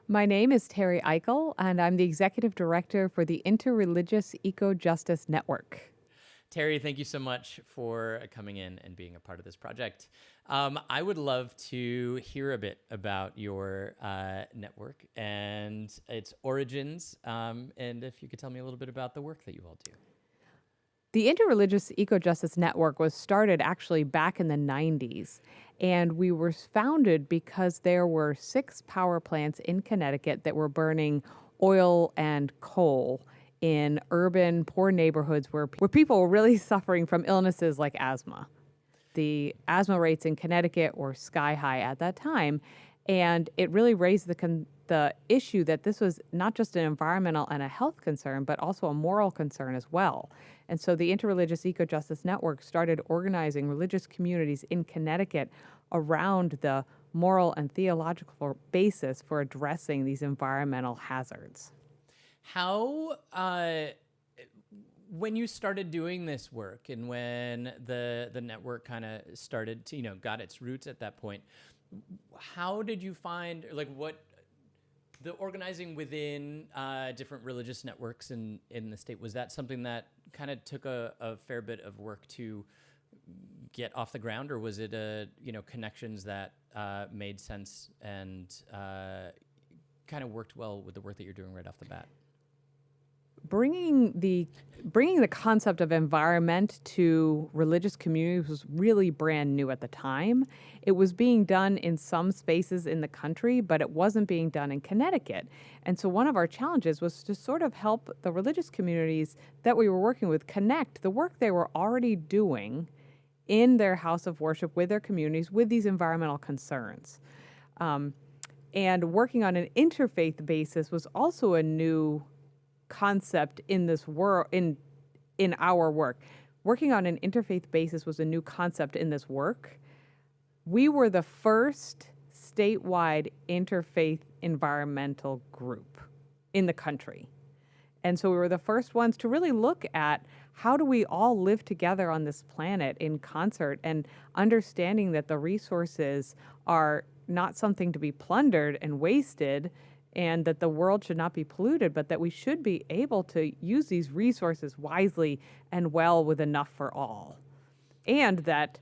My name is Terri Eickel, and I'm the Executive Director for the Interreligious Eco-Justice Network. Terri, thank you so much for coming in and being a part of this project. I would love to hear a bit about your network and its origins, and if you could tell me a little bit about the work that you all do. The Interreligious Eco-Justice Network was started actually back in the 90s, and we were founded because there were 6 power plants in Connecticut that were burning oil and coal in urban, poor neighborhoods where people were really suffering from illnesses like asthma. The asthma rates in Connecticut were sky high at that time, and it really raised the issue that this was not just an environmental and a health concern, but also a moral concern as well. And so the Interreligious Eco-Justice Network started organizing religious communities in Connecticut around the moral and theological basis for addressing these environmental hazards. How, when you started doing this work and when the network kind of started to, got its roots at that point, how did you find, what the organizing within different religious networks in the state, was that something that kind of took a fair bit of work to get off the ground, or was it connections that made sense and kind of worked well with the work that you're doing right off the bat? Bringing the concept of environment to religious communities was really brand new at the time. It was being done in some spaces in the country, but it wasn't being done in Connecticut. And so one of our challenges was to sort of help the religious communities that we were working with connect the work they were already doing in their house of worship with their communities with these environmental concerns. And working on an interfaith basis was also a new concept in this world, in our work. Working on an interfaith basis was a new concept in this work. We were the first statewide interfaith environmental group in the country. And so we were the first ones to really look at how do we all live together on this planet in concert, and understanding that the resources are not something to be plundered and wasted, and that the world should not be polluted, but that we should be able to use these resources wisely and well with enough for all. And that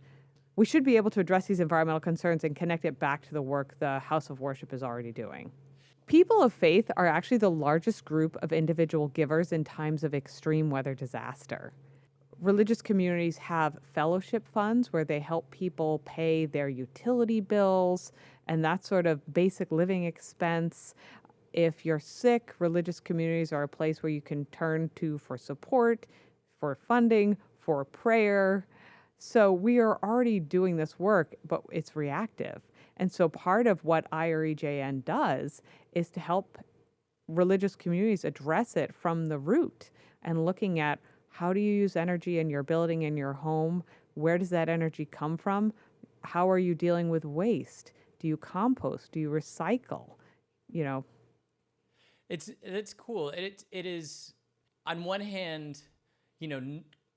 we should be able to address these environmental concerns and connect it back to the work the House of Worship is already doing. People of faith are actually the largest group of individual givers in times of extreme weather disaster. Religious communities have fellowship funds where they help people pay their utility bills and that sort of basic living expense. If you're sick, religious communities are a place where you can turn to for support, for funding, for prayer. So we are already doing this work, but it's reactive. And so part of what IREJN does is to help religious communities address it from the root, and looking at how do you use energy in your building, in your home? Where does that energy come from? How are you dealing with waste? Do you compost? Do you recycle? It's cool. It is, on one hand,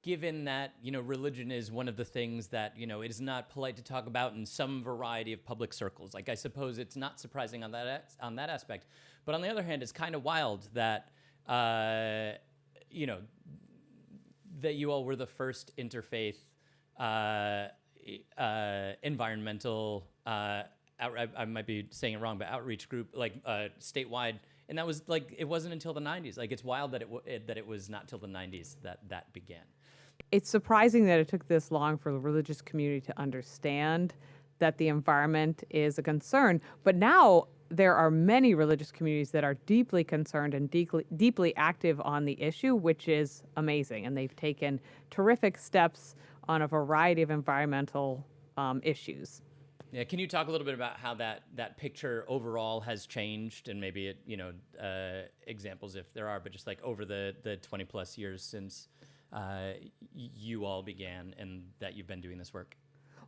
given that, religion is one of the things that, it is not polite to talk about in some variety of public circles. Like, I suppose it's not surprising on that aspect. But on the other hand, it's kind of wild that, that you all were the first interfaith environmental, I might be saying it wrong, but outreach group, statewide. And that was it wasn't until the 90s. It's wild that it was not till the 90s that began. It's surprising that it took this long for the religious community to understand that the environment is a concern. But now there are many religious communities that are deeply concerned and deeply active on the issue, which is amazing. And they've taken terrific steps on a variety of environmental issues. Yeah, can you talk a little bit about how that picture overall has changed, and maybe examples if there are, but just over the 20 plus years since you all began and that you've been doing this work?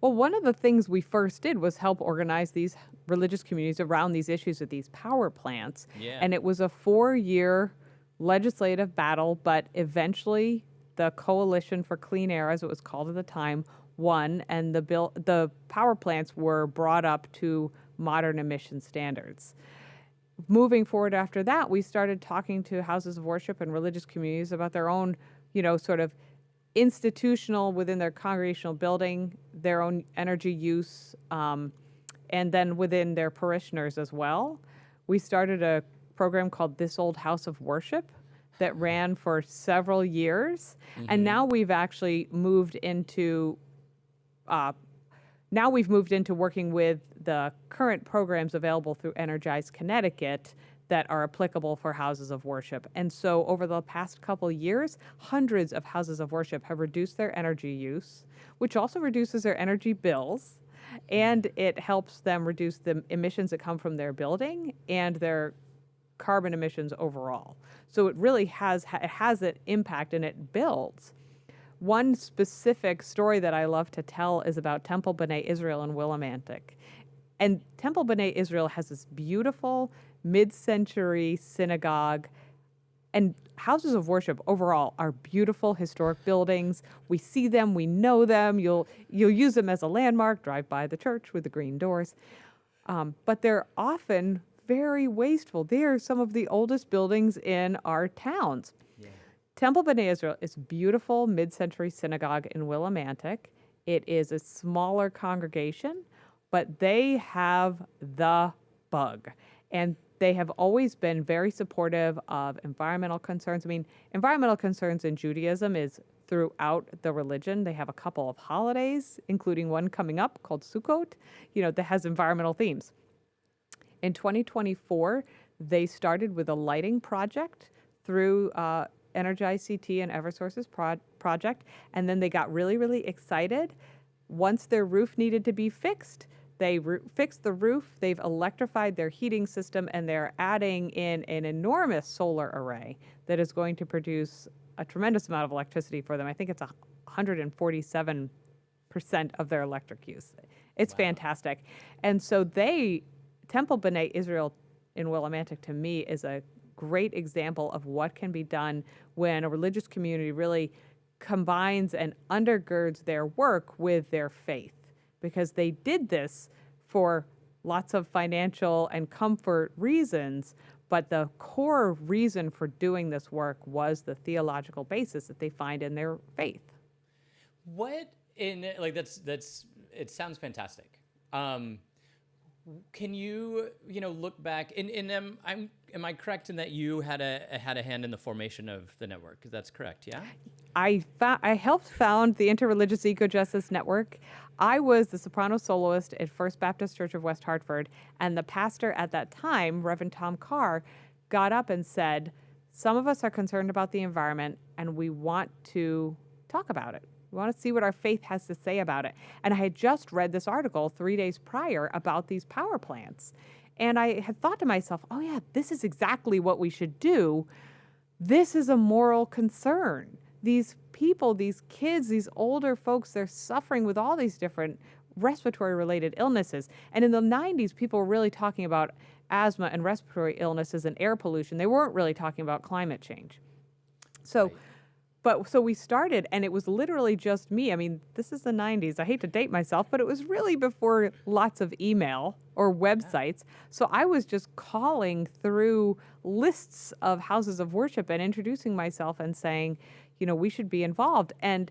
Well, one of the things we first did was help organize these religious communities around these issues with these power plants. Yeah. And it was a 4-year legislative battle, but eventually the Coalition for Clean Air, as it was called at the time, won, and the power plants were brought up to modern emission standards. moving forward after that, we started talking to houses of worship and religious communities about their own, sort of institutional within their congregational building, their own energy use, and then within their parishioners as well. We started a program called This Old House of Worship that ran for several years, and now we've actually moved into working with the current programs available through Energize Connecticut that are applicable for houses of worship. And so over the past couple years, hundreds of houses of worship have reduced their energy use, which also reduces their energy bills, and it helps them reduce the emissions that come from their building and their carbon emissions overall. So it really has an impact, and it builds. One specific story that I love to tell is about Temple B'nai Israel in Willimantic. And Temple B'nai Israel has this beautiful mid-century synagogue, and houses of worship overall are beautiful historic buildings. We see them, we know them. You'll use them as a landmark, drive by the church with the green doors. But they're often very wasteful. They are some of the oldest buildings in our towns. Yeah. Temple B'nai Israel is a beautiful mid-century synagogue in Willimantic. It is a smaller congregation, but they have the bug. And they have always been very supportive of environmental concerns. I mean, environmental concerns in Judaism is throughout the religion. They have a couple of holidays, including one coming up called Sukkot, that has environmental themes. In 2024, they started with a lighting project through Energize CT and Eversource's project, and then they got really, really excited. Once their roof needed to be fixed, they fixed the roof, they've electrified their heating system, and they're adding in an enormous solar array that is going to produce a tremendous amount of electricity for them. I think it's 147% of their electric use. It's fantastic. And so Temple B'nai Israel in Willimantic, to me, is a great example of what can be done when a religious community really combines and undergirds their work with their faith. Because they did this for lots of financial and comfort reasons, but the core reason for doing this work was the theological basis that they find in their faith. It sounds fantastic. Can you look back am I correct in that you had a hand in the formation of the network? That's correct, yeah? I helped found the Interreligious Eco-Justice Network. I was the soprano soloist at First Baptist Church of West Hartford, and the pastor at that time, Reverend Tom Carr, got up and said, some of us are concerned about the environment, and we want to talk about it. We want to see what our faith has to say about it. And I had just read this article 3 days prior about these power plants. And I had thought to myself, oh yeah, this is exactly what we should do. This is a moral concern. These people, these kids, these older folks, they're suffering with all these different respiratory related illnesses. And in the 90s, people were really talking about asthma and respiratory illnesses and air pollution. They weren't really talking about climate change. So we started, and it was literally just me. I mean, this is the 90s. I hate to date myself, but it was really before lots of email or websites. So I was just calling through lists of houses of worship and introducing myself and saying, we should be involved. And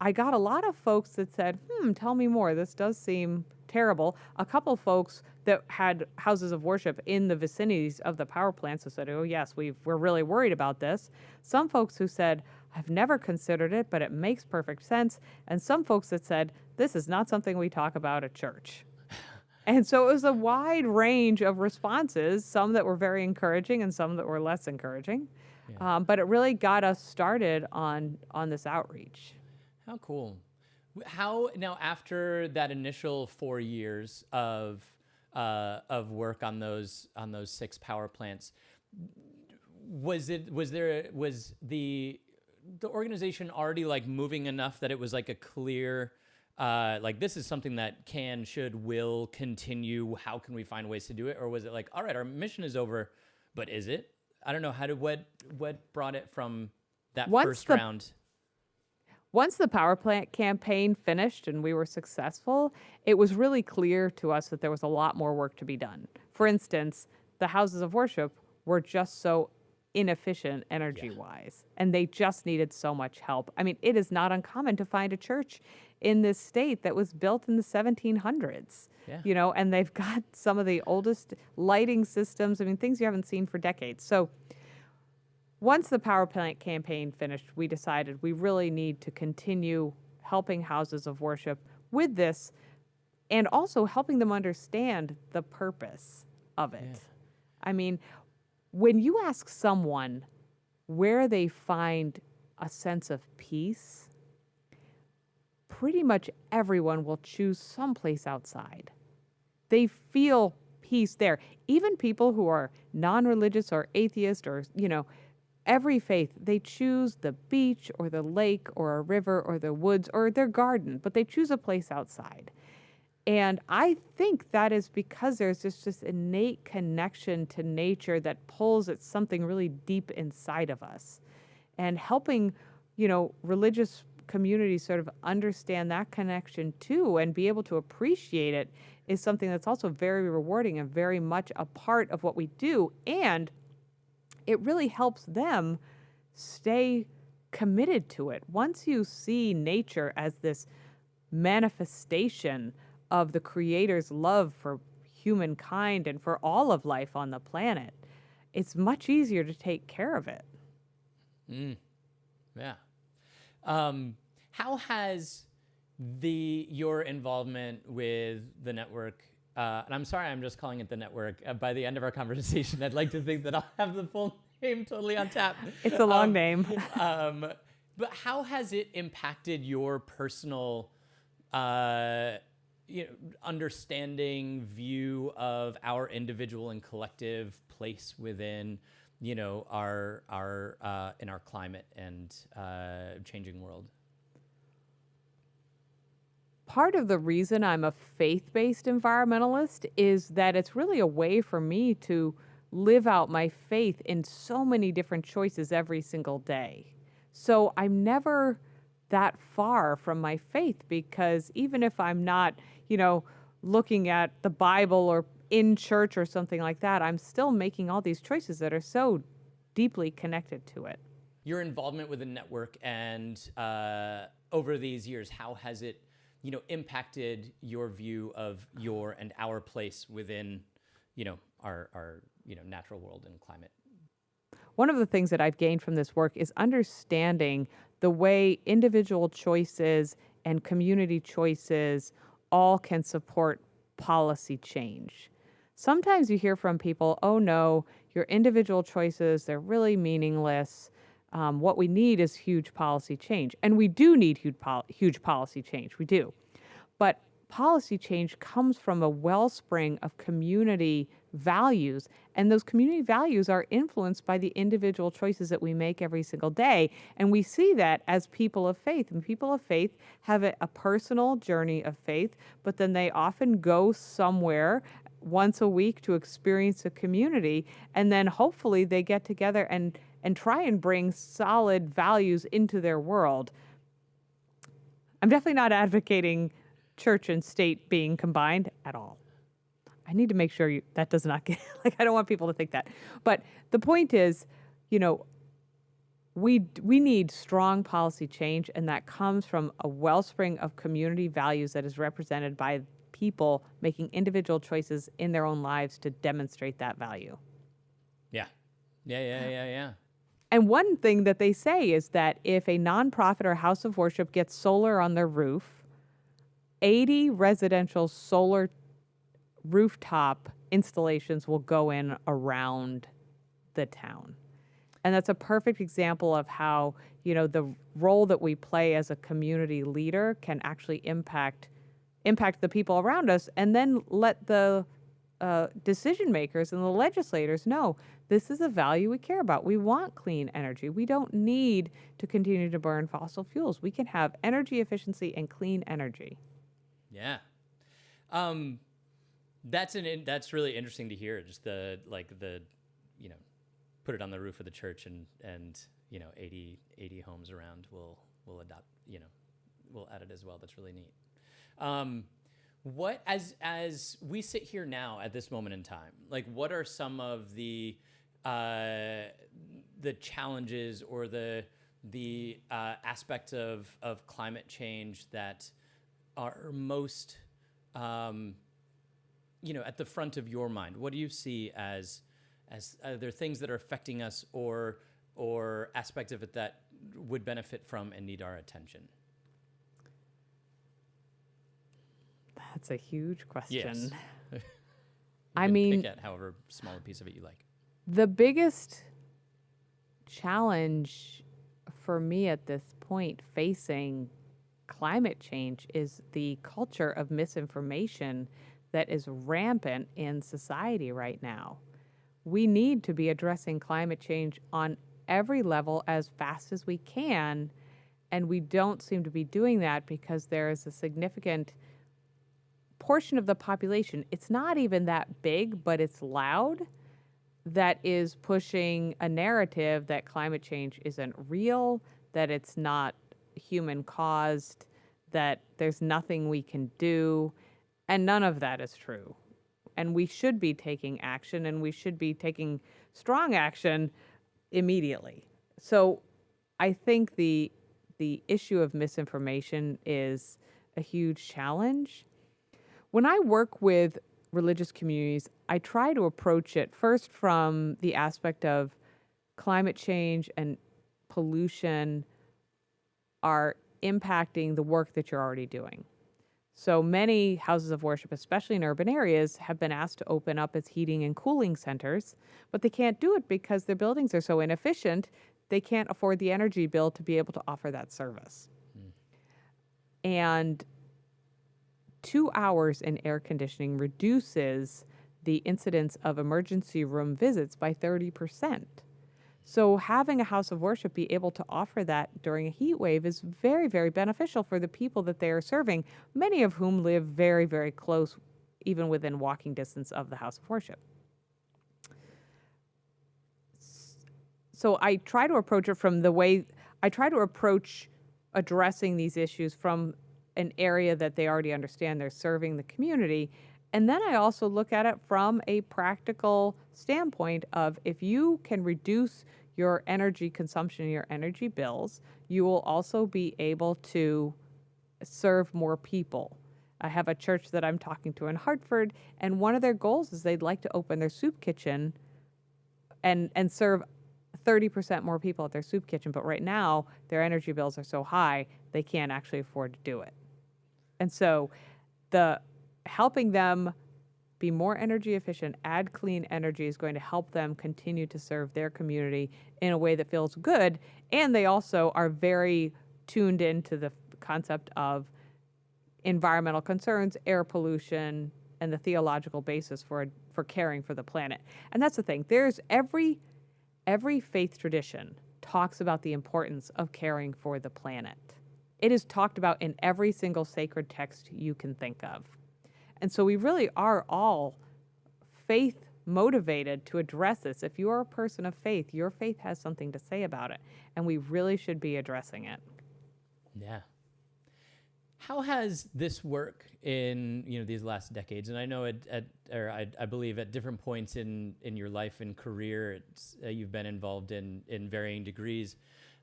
I got a lot of folks that said, tell me more. This does seem terrible. A couple folks that had houses of worship in the vicinities of the power plants who said, oh yes, we're really worried about this. Some folks who said, I've never considered it, but it makes perfect sense. And some folks that said, this is not something we talk about at church. And so it was a wide range of responses, some that were very encouraging and some that were less encouraging. Yeah. But it really got us started on this outreach. How cool. Now after that initial 4 years of work on those 6 power plants, was the organization already like moving enough that it was like a clear, this is something that can, should, will continue. How can we find ways to do it? Or was it like, all right, our mission is over, but is it? I don't know. What brought it from that first round? Once the power plant campaign finished and we were successful, it was really clear to us that there was a lot more work to be done. For instance, the houses of worship were just so inefficient Yeah. energy wise, and they just needed so much help. I mean, it is not uncommon to find a church in this state that was built in the 1700s, Yeah. and they've got some of the oldest lighting systems. I mean, things you haven't seen for decades. So once the power plant campaign finished, we decided we really need to continue helping houses of worship with this and also helping them understand the purpose of it. Yeah. I mean, when you ask someone where they find a sense of peace, pretty much everyone will choose someplace outside. They feel peace there. Even people who are non-religious or atheist or, every faith, they choose the beach or the lake or a river or the woods or their garden, but they choose a place outside. And I think that is because there's just this innate connection to nature that pulls at something really deep inside of us. And helping, religious communities sort of understand that connection too and be able to appreciate it is something that's also very rewarding and very much a part of what we do. And it really helps them stay committed to it. Once you see nature as this manifestation of the Creator's love for humankind and for all of life on the planet, it's much easier to take care of it. Yeah. How has your involvement with the network, and I'm sorry, I'm just calling it the network. By the end of our conversation, I'd like to think that I'll have the full name totally on tap. It's a long name. But how has it impacted your personal, understanding, view of our individual and collective place within, our in our climate and changing world? Part of the reason I'm a faith-based environmentalist is that it's really a way for me to live out my faith in so many different choices every single day. So I'm never that far from my faith because even if I'm not, looking at the Bible or in church or something like that, I'm still making all these choices that are so deeply connected to it. Your involvement with the network and over these years, how has it, impacted your view of your and our place within, our natural world and climate? One of the things that I've gained from this work is understanding the way individual choices and community choices all can support policy change. Sometimes you hear from people, oh no, your individual choices, they're really meaningless. What we need is huge policy change. And we do need huge policy change, we do. But policy change comes from a wellspring of community values, and those community values are influenced by the individual choices that we make every single day. And we see that as people of faith. And people of faith have a personal journey of faith, but then they often go somewhere once a week to experience a community, and then hopefully they get together and try and bring solid values into their world. I'm definitely not advocating church and state being combined at all. I need to make sure that does not get, I don't want people to think that. But the point is, we need strong policy change, and that comes from a wellspring of community values that is represented by people making individual choices in their own lives to demonstrate that value. Yeah. Yeah. And one thing that they say is that if a nonprofit or house of worship gets solar on their roof, 80 residential solar rooftop installations will go in around the town. And that's a perfect example of how, the role that we play as a community leader can actually impact the people around us, and then let the decision makers and the legislators know this is a value we care about. We want clean energy. We don't need to continue to burn fossil fuels. We can have energy efficiency and clean energy. Yeah. That's really interesting to hear. Just the put it on the roof of the church and 80 homes around will adopt, will add it as well. That's really neat. What as we sit here now at this moment in time, like what are some of uh, the challenges or the aspects of climate change that are most at the front of your mind? What do you see as there things that are affecting us or aspects of it that would benefit from and need our attention? That's a huge question. Yes. You I can mean, pick at however small a piece of it you like. the biggest challenge for me at this point facing climate change is the culture of misinformation that is rampant in society right now. We need to be addressing climate change on every level as fast as we can, and we don't seem to be doing that because there is a significant portion of the population. It's not even that big, but it's loud, that is pushing a narrative that climate change isn't real, that it's not human caused, that there's nothing we can do. And none of that is true. And we should be taking action, and we should be taking strong action immediately. So I think the issue of misinformation is a huge challenge. When I work with religious communities, I try to approach it first from the aspect of climate change and pollution are impacting the work that you're already doing. So many houses of worship, especially in urban areas, have been asked to open up as heating and cooling centers, but they can't do it because their buildings are so inefficient, they can't afford the energy bill to be able to offer that service. And 2 hours in air conditioning reduces the incidence of emergency room visits by 30%. So having a house of worship be able to offer that during a heat wave is very, very beneficial for the people that they are serving, many of whom live very, very close, even within walking distance of the house of worship. So I try to approach it from the way I try to approach addressing these issues from an area that they already understand. They're serving the community. And then I also look at it from a practical standpoint of if you can reduce your energy consumption, your energy bills, you will also be able to serve more people. I have a church that I'm talking to in Hartford, and one of their goals is they'd like to open their soup kitchen and serve 30% more people at their soup kitchen. But right now, their energy bills are so high, they can't actually afford to do it. And so the helping them be more energy efficient, add clean energy is going to help them continue to serve their community in a way that feels good. And they also are very tuned into the concept of environmental concerns, air pollution, and the theological basis for caring for the planet. And that's the thing. There's every faith tradition talks about the importance of caring for the planet. It is talked about in every single sacred text you can think of. And so we really are all faith motivated to address this. If you are a person of faith, your faith has something to say about it, and we really should be addressing it. Yeah. How has this work in these last decades? And I know I believe at different points in your life and career, you've been involved in varying degrees.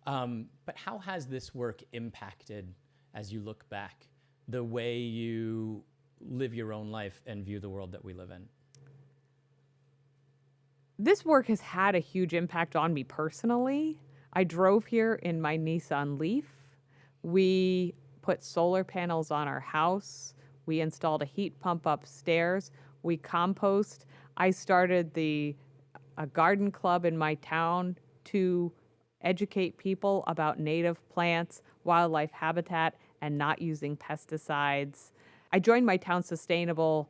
But how has this work impacted, as you look back, the way you live your own life and view the world that we live in? This work has had a huge impact on me personally. I drove here in my Nissan Leaf. We put solar panels on our house. We installed a heat pump upstairs. We compost. I started a garden club in my town to educate people about native plants, wildlife habitat, and not using pesticides. I joined my town's sustainable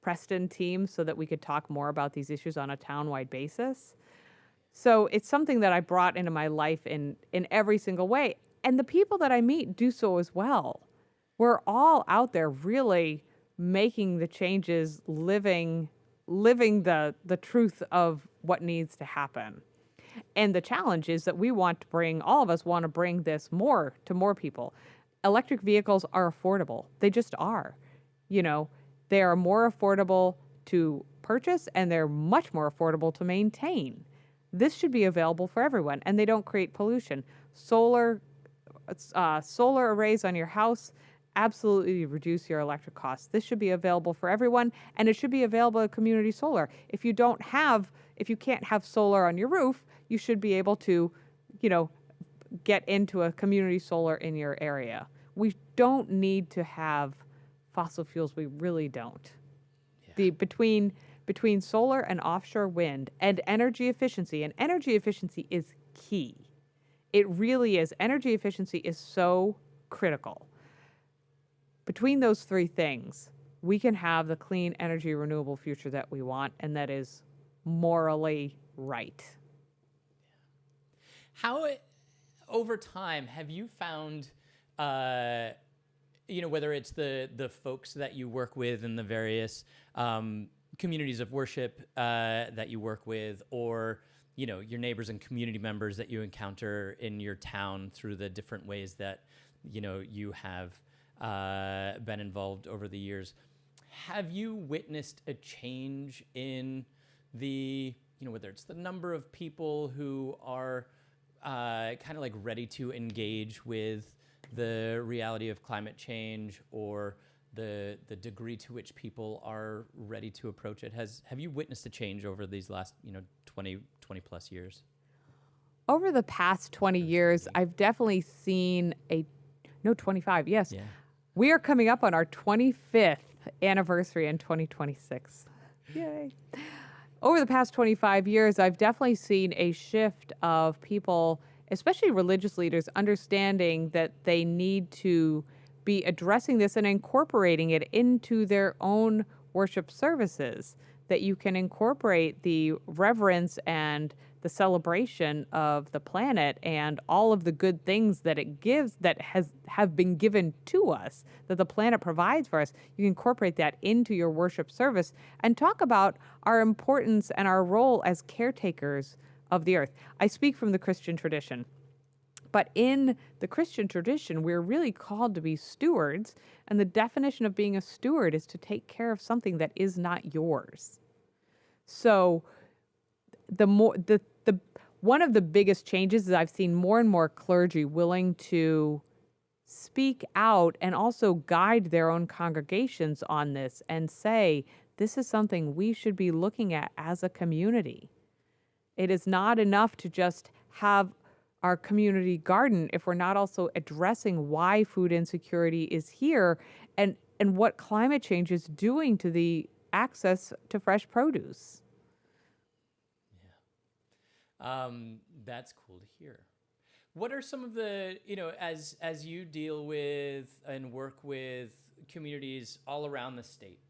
Preston team so that we could talk more about these issues on a town-wide basis. So it's something that I brought into my life in every single way. And the people that I meet do so as well. We're all out there really making the changes, living the truth of what needs to happen. And the challenge is that all of us want to bring this to more people. Electric vehicles are affordable. They just are. You know, they are more affordable to purchase and they're much more affordable to maintain. This should be available for everyone and they don't create pollution. Solar arrays on your house absolutely reduce your electric costs. This should be available for everyone and it should be available at community solar. If you can't have solar on your roof, you should be able to, you know, get into a community solar in your area. We don't need to have fossil fuels. We really don't. Yeah. Between solar and offshore wind and energy efficiency is key. It really is. Energy efficiency is so critical. Between those three things, we can have the clean energy renewable future that we want and that is morally right. How, over time, have you found, whether it's the folks that you work with in the various communities of worship that you work with, or your neighbors and community members that you encounter in your town through the different ways that you have been involved over the years, have you witnessed a change in the whether it's the number of people who are kind of like ready to engage with the reality of climate change, or the degree to which people are ready to approach it? Have you witnessed a change over these last 20 plus years? Over the past 20 years, I've definitely seen 25, yes. Yeah. We are coming up on our 25th anniversary in 2026. Yay. Over the past 25 years, I've definitely seen a shift of people, especially religious leaders, understanding that they need to be addressing this and incorporating it into their own worship services, that you can incorporate the reverence and the celebration of the planet and all of the good things that it gives, that have been given to us, that the planet provides for us. You can incorporate that into your worship service and talk about our importance and our role as caretakers of the earth. I speak from the Christian tradition. But in the Christian tradition, we're really called to be stewards, and the definition of being a steward is to take care of something that is not yours. So one of the biggest changes is I've seen more and more clergy willing to speak out and also guide their own congregations on this and say, this is something we should be looking at as a community. It is not enough to just have our community garden if we're not also addressing why food insecurity is here and what climate change is doing to the access to fresh produce. Yeah. That's cool to hear. What are some of the, as you deal with and work with communities all around the state,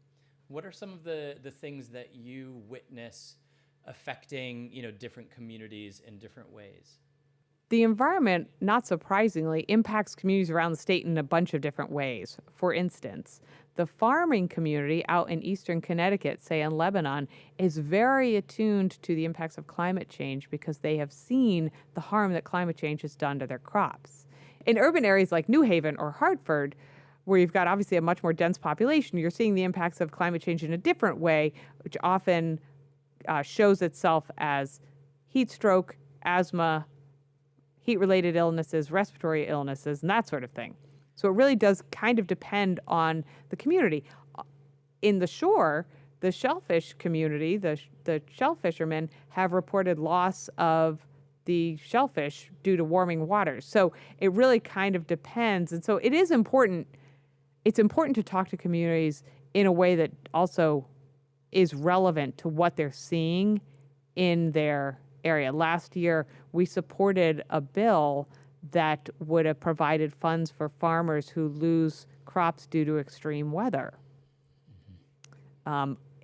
what are some of the things that you witness affecting, different communities in different ways? The environment, not surprisingly, impacts communities around the state in a bunch of different ways. For instance, the farming community out in eastern Connecticut, say in Lebanon, is very attuned to the impacts of climate change because they have seen the harm that climate change has done to their crops. In urban areas like New Haven or Hartford, where you've got obviously a much more dense population, you're seeing the impacts of climate change in a different way, which often shows itself as heat stroke, asthma, heat-related illnesses, respiratory illnesses, and that sort of thing. So it really does kind of depend on the community. In the shore, the shellfish community, the shell fishermen have reported loss of the shellfish due to warming waters. So it really kind of depends. And so it is important. It's important to talk to communities in a way that also is relevant to what they're seeing in their area. Last year, we supported a bill that would have provided funds for farmers who lose crops due to extreme weather.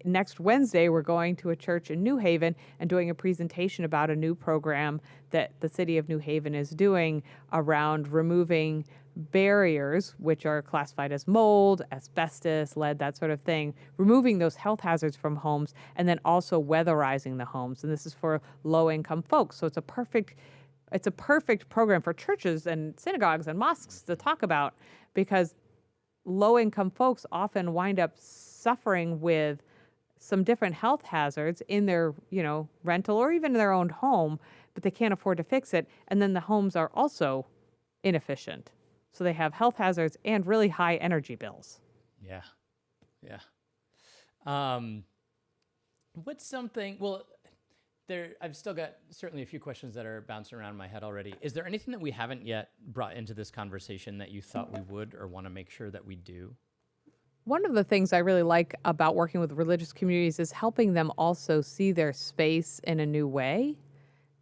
Next Wednesday, we're going to a church in New Haven and doing a presentation about a new program that the city of New Haven is doing around removing barriers, which are classified as mold, asbestos, lead, that sort of thing, removing those health hazards from homes, and then also weatherizing the homes. And this is for low-income folks. So it's a perfect program for churches and synagogues and mosques to talk about, because low-income folks often wind up suffering with some different health hazards in their, rental or even their own home, but they can't afford to fix it. And then the homes are also inefficient. So they have health hazards and really high energy bills. Yeah. Yeah. Um, what's something, well, I've still got certainly a few questions that are bouncing around in my head already. Is there anything that we haven't yet brought into this conversation that you thought we would or want to make sure that we do? One of the things I really like about working with religious communities is helping them also see their space in a new way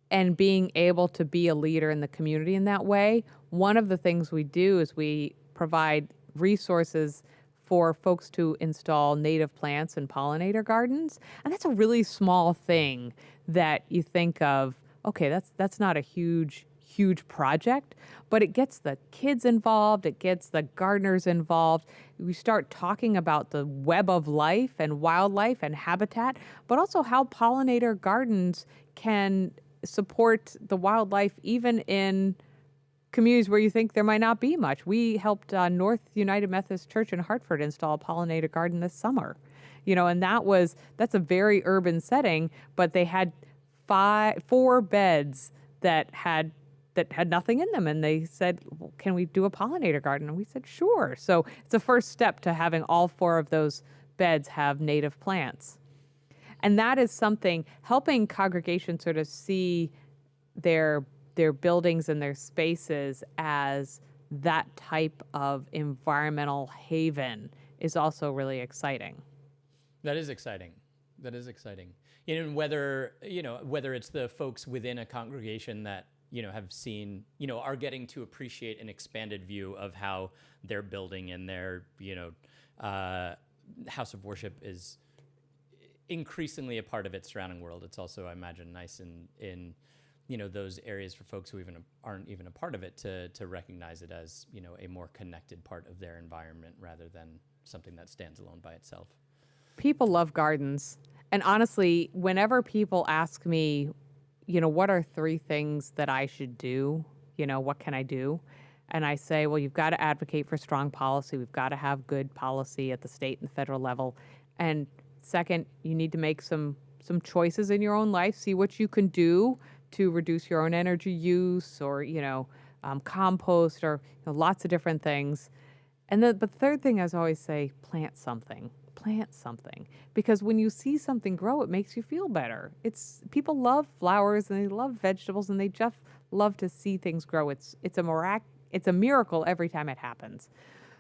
and being able to be a leader in the community in that way. One of the things we do is we provide resources for folks to install native plants and pollinator gardens. And that's a really small thing that you think of, okay, that's not a huge project, but it gets the kids involved, it gets the gardeners involved. We start talking about the web of life and wildlife and habitat, but also how pollinator gardens can support the wildlife even in communities where you think there might not be much. We helped North United Methodist Church in Hartford install a pollinator garden this summer. And that's a very urban setting, but they had 4 beds that had nothing in them. And they said, well, can we do a pollinator garden? And we said, sure. So it's a first step to having all 4 of those beds have native plants. And that is something, helping congregations sort of see their buildings and their spaces as that type of environmental haven is also really exciting. That is exciting. That is exciting. Whether it's the folks within a congregation that, have seen, are getting to appreciate an expanded view of how their building and their, house of worship is increasingly a part of its surrounding world. It's also, I imagine, nice in those areas for folks who aren't even a part of it to recognize it as, a more connected part of their environment rather than something that stands alone by itself. People love gardens. And honestly, whenever people ask me, what are 3 things that I should do? What can I do? And I say, well, you've got to advocate for strong policy. We've got to have good policy at the state and the federal level. And second, you need to make some choices in your own life, see what you can do to reduce your own energy use or, compost or lots of different things. And then, but the third thing I always say, plant something. Plant something. Because when you see something grow, it makes you feel better. People love flowers and they love vegetables and they just love to see things grow. It's a miracle every time it happens.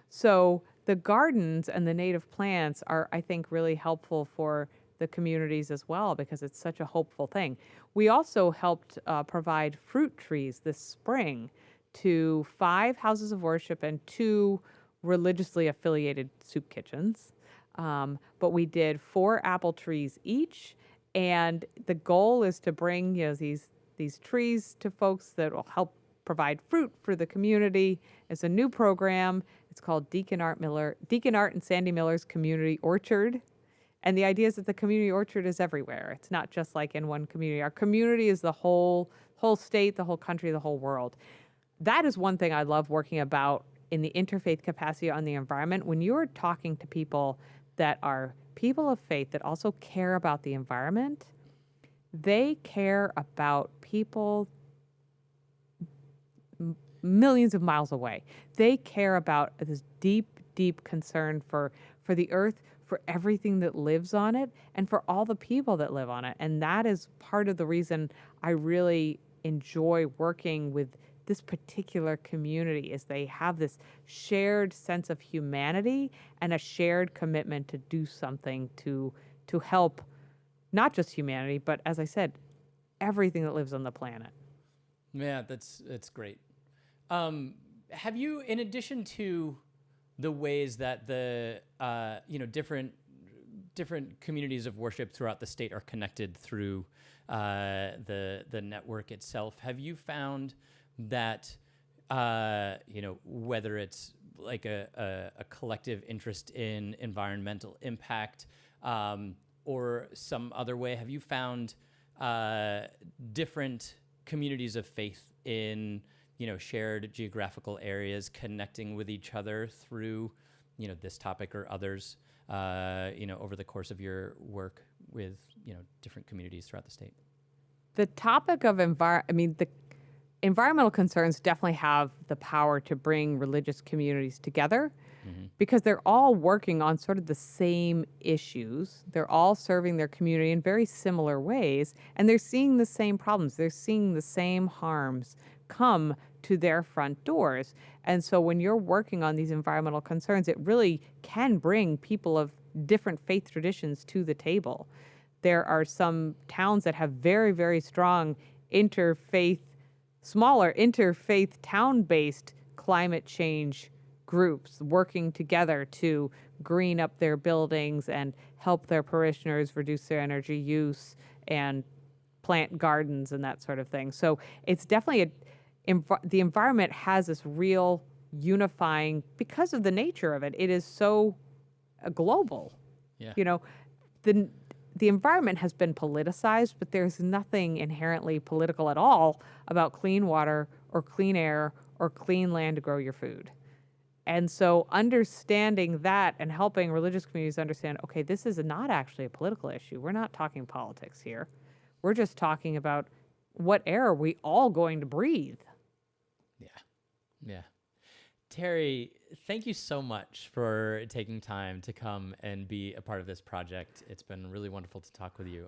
So the gardens and the native plants are, I think, really helpful for the communities as well because it's such a hopeful thing. We also helped provide fruit trees this spring to 5 houses of worship and 2 religiously affiliated soup kitchens. But we did 4 apple trees each, and the goal is to bring these trees to folks that will help provide fruit for the community. It's a new program. It's called Deacon Art and Sandy Miller's Community Orchard. And the idea is that the community orchard is everywhere. It's not just like in one community. Our community is the whole state, the whole country, the whole world. That is one thing I love working about in the interfaith capacity on the environment. When you're talking to people that are people of faith that also care about the environment, they care about people millions of miles away. They care about this deep, deep concern for the earth, for everything that lives on it, and for all the people that live on it. And that is part of the reason I really enjoy working with this particular community is they have this shared sense of humanity and a shared commitment to do something to help not just humanity, but as I said, everything that lives on the planet. Yeah, that's great. Have you, in addition to the ways that the different communities of worship throughout the state are connected through the network itself, have you found that whether it's like a collective interest in environmental impact or some other way, have you found different communities of faith in shared geographical areas connecting with each other through this topic or others, over the course of your work with, different communities throughout the state? The topic of the environmental concerns definitely have the power to bring religious communities together because they're all working on sort of the same issues. They're all serving their community in very similar ways, and they're seeing the same problems. They're seeing the same harms come to their front doors. And so when you're working on these environmental concerns, it really can bring people of different faith traditions to the table. There are some towns that have very, very strong smaller interfaith town-based climate change groups working together to green up their buildings and help their parishioners reduce their energy use and plant gardens and that sort of thing. So it's definitely the environment has this real unifying because of the nature of it. It is so global. Yeah. The environment has been politicized, but there's nothing inherently political at all about clean water or clean air or clean land to grow your food. And so understanding that and helping religious communities understand, okay, this is not actually a political issue. We're not talking politics here. We're just talking about what air are we all going to breathe. Yeah. Yeah. Terri, thank you so much for taking time to come and be a part of this project. It's been really wonderful to talk with you.